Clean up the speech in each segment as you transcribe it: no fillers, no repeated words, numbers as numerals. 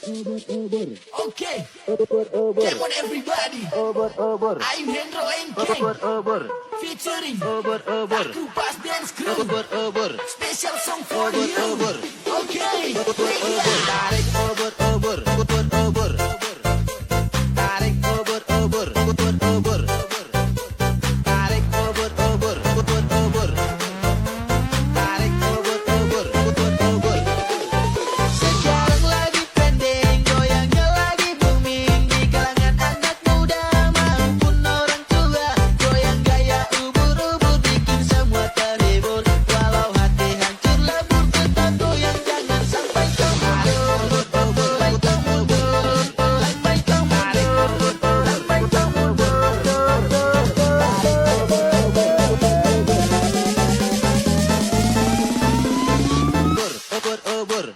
Okay, come on everybody. I'm Hendro Engkeng featuring Aku Pas Dance Crew. Special song for you. Okay, Tarik obor obor, obor obor. Tarik obor obor, obor obor. Tarik obor obor, obor obor. Tarik obor obor, obor obor. Sekarang lagi trending, goyangnya lagi booming di kalangan anak muda maupun orang tua. Goyang gaya ubur-ubur bikin semua terhibur. Walau hati hancur lebur tetap goyang, jangan sampai kau mundur. Sampai kau mundur, sampai kau mundur, sampai kau mundur. Obor obor.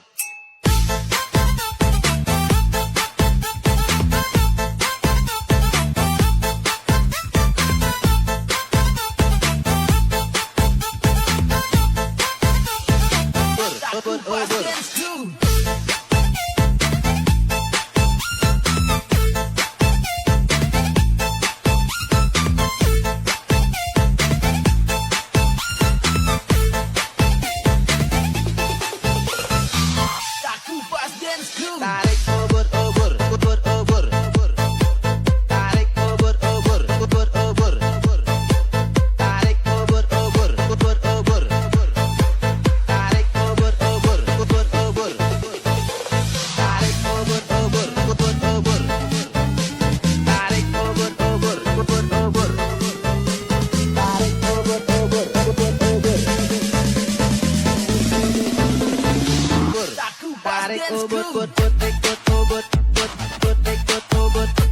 Aku Pas Dance Crew. Aku Pas Dance Crew. Tarik obor obor, obor obor. Tarik obor obor, obor obor. Tarik obor obor, obor obor. Tarik obor obor, obor obor. Tarik obor obor, obor obor. Tarik obor obor, obor obor. Tarik obor obor, obor obor. Aku Pas Tarik Dance obor, Crew. bot bot, obor, bot bot, bot bot, obor.